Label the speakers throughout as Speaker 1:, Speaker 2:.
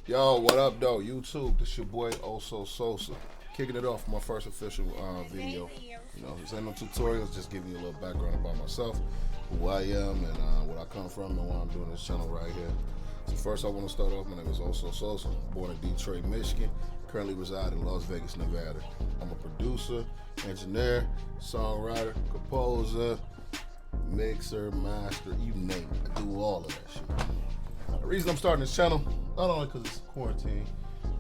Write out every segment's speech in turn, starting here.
Speaker 1: Yo, what up, though? YouTube, this your boy Osososa. Kicking it off my first official video. This ain't no tutorials, just giving you a little background about myself, who I am, and where I come from, and why I'm doing this channel right here. So first I want to start off, my name is Osososa, born in Detroit, Michigan, currently reside in Las Vegas, Nevada. I'm a producer, engineer, songwriter, composer, mixer, master, you name it. I do all of that shit. The reason I'm starting this channel, not only because it's quarantine,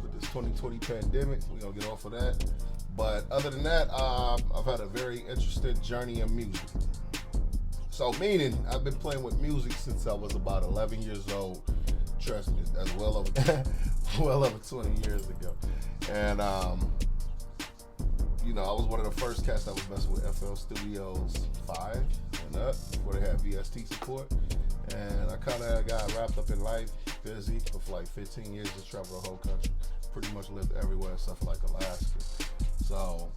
Speaker 1: with this 2020 pandemic, we're going to get off of that. But other than that, I've had a very interesting journey in music. So meaning, I've been playing with music since I was about 11 years old. Trust me, that's well over, well over 20 years ago. And, I was one of the first cats that was messing with FL Studios 5 and up, before they had VST support. And I kind of got wrapped up in life, busy, for like 15 years, just traveled the whole country. Pretty much lived everywhere except for like Alaska. So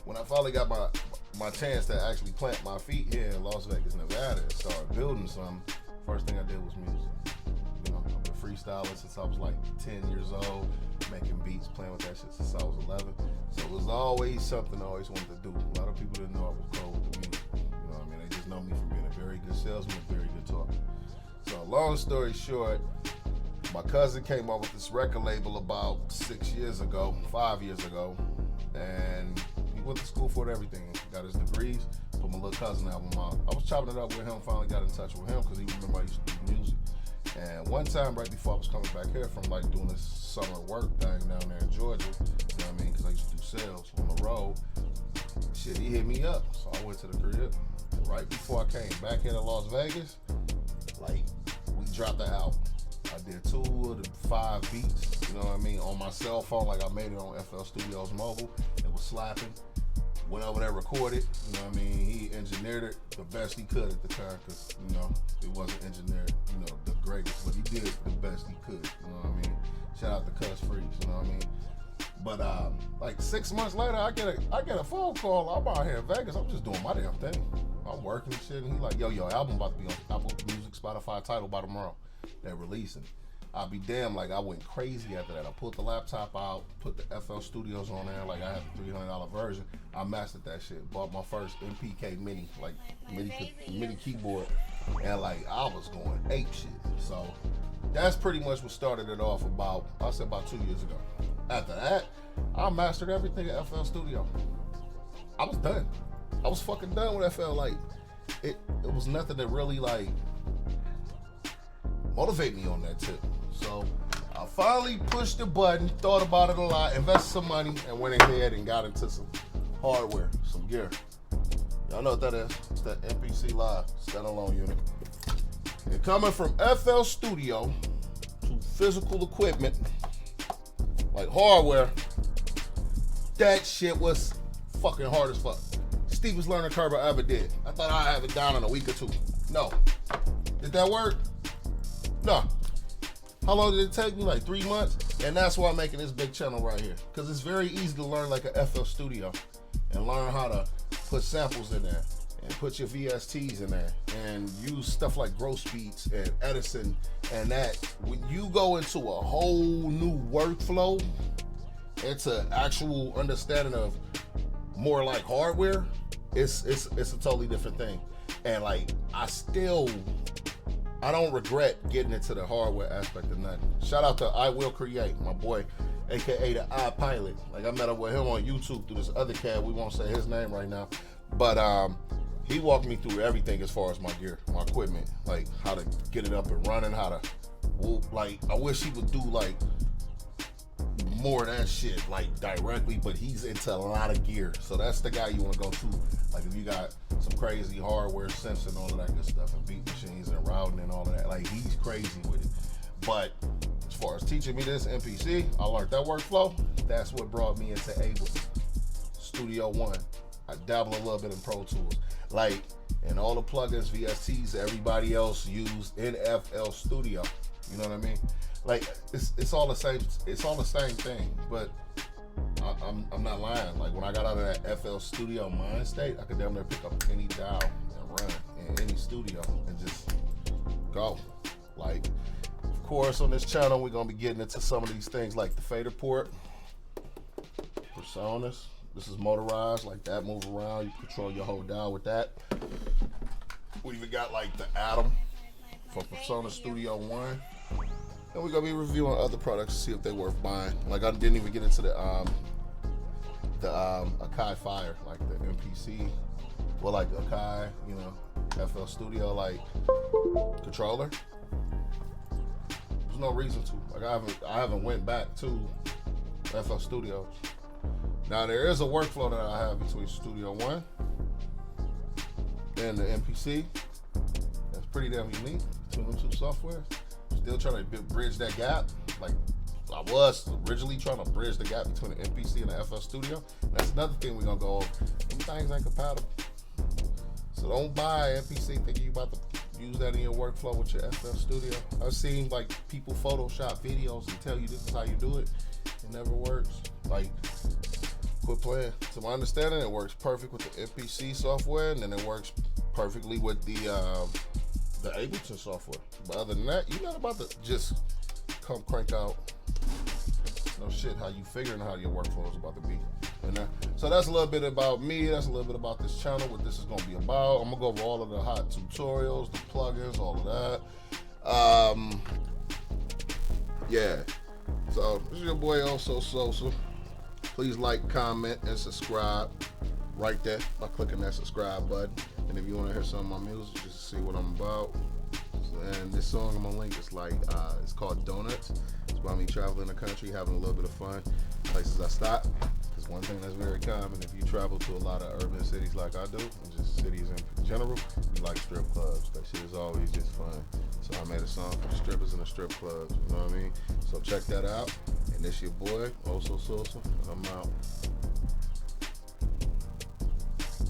Speaker 1: when I finally got my chance to actually plant my feet here in Las Vegas, Nevada, and start building something, first thing I did was music. I've been freestyling since I was like 10 years old, making beats, playing with that shit since I was 11. So it was always something I always wanted to do. A lot of people didn't know I was cold with the music. They just know me for being a very good salesman, a very good talker. So long story short, my cousin came up with this record label about 5 years ago, and he went to school for it, everything. Got his degrees, put my little cousin album out. I was chopping it up with him, finally got in touch with him because he remember I used to do music. And one time right before I was coming back here from like doing this summer work thing down there in Georgia, because I used to do sales on the road, shit, he hit me up. So I went to the crib. Right before I came back into Las Vegas, we dropped the album. I did 2 of the 5 beats, on my cell phone, I made it on FL Studios mobile. It was slapping. Went over there, recorded, he engineered it the best he could at the time, because, it wasn't engineered, the greatest, but he did the best he could, Shout out to Cuss Freaks, But 6 months later, I get a phone call. I'm out here in Vegas. I'm just doing my damn thing. I'm working and shit. And he's like, yo, album about to be on Apple Music, Spotify, Tidal by tomorrow. They're releasing. I'll be damned, I went crazy after that. I pulled the laptop out, put the FL Studios on there, I had the $300 version. I mastered that shit. Bought my first MPK Mini, mini keyboard, and I was going ape shit. So that's pretty much what started it off about 2 years ago. After that, I mastered everything at FL Studio. I was done. I was fucking done with FL. It was nothing that really motivate me on that tip. So I finally pushed the button, thought about it a lot, invested some money, and went ahead and got into some hardware, some gear. Y'all know what that is. It's that MPC Live standalone unit. And coming from FL Studio to physical equipment, like hardware, that shit was fucking hard as fuck. Steepest learning curve I ever did. I thought I'd have it down in a week or 2. No. Did that work? No. How long did it take me? 3 months. And that's why I'm making this big channel right here. Because it's very easy to learn a FL Studio and learn how to put samples in there and put your VSTs in there and use stuff like Gross Beats and Edison and that. When you go into a whole new workflow, it's an actual understanding of more hardware. It's a totally different thing. And I don't regret getting into the hardware aspect of nothing. Shout out to I Will Create, my boy, aka the iPilot. I met up with him on YouTube through this other cat. We won't say his name right now, but he walked me through everything as far as my gear, my equipment, how to get it up and running, how to whoop. I wish he would do more of that shit directly, but he's into a lot of gear, so that's the guy you want to go to. If you got some crazy hardware sense and all of that good stuff, and beat machines and routing and all of that, he's crazy with it. But as far as teaching me this MPC, I learned that workflow. That's what brought me into Ableton Studio One. I dabble a little bit in Pro Tools, and all the plugins, VSTs, everybody else used in FL Studio. You know what I mean? It's all the same. It's all the same thing. But I'm not lying. When I got out of that FL Studio mind state, I could damn near pick up any dial and run in any studio and just go. course, on this channel, we're gonna be getting into some of these things like the fader port, personas. This is motorized, like that, move around. You control your whole dial with that. We even got like the Atom for Persona Studio One. And we're gonna be reviewing other products to see if they're worth buying. Like I didn't even get into the Akai Fire, like the MPC, well, like the Akai, you know, FL Studio like controller. There's no reason to. Like I haven't went back to FL Studio. Now there is a workflow that I have between Studio One and the MPC. That's pretty damn unique between them two software. Still trying to bridge that gap. Like I was originally trying to bridge the gap between the MPC and the FL Studio. That's another thing we're gonna go over. Them things ain't compatible. So don't buy MPC thinking you about to use that in your workflow with your FL Studio. I've seen like people Photoshop videos and tell you this is how you do it. It never works. Like, quit playing. To my understanding, it works perfect with the MPC software, and then it works perfectly with the Ableton software. But other than that, you're not about to just come crank out no shit how you figuring how your workflow is about to be. So that's a little bit about me. That's a little bit about this channel, what this is going to be about. I'm going to go over all of the hot tutorials, the plugins, all of that. Yeah. So this is your boy Osososa. Please like, comment, and subscribe right there by clicking that subscribe button. And if you want to hear some of my music, just to see what I'm about. And this song I'm gonna link is like it's called Donuts. It's about me traveling the country, having a little bit of fun, places I stop. Because one thing that's very common, if you travel to a lot of urban cities like I do, and just cities in general, you like strip clubs. That shit is always just fun. So I made a song for the strippers and the strip clubs. You know what I mean? So check that out. And this your boy Osososa, and I'm out.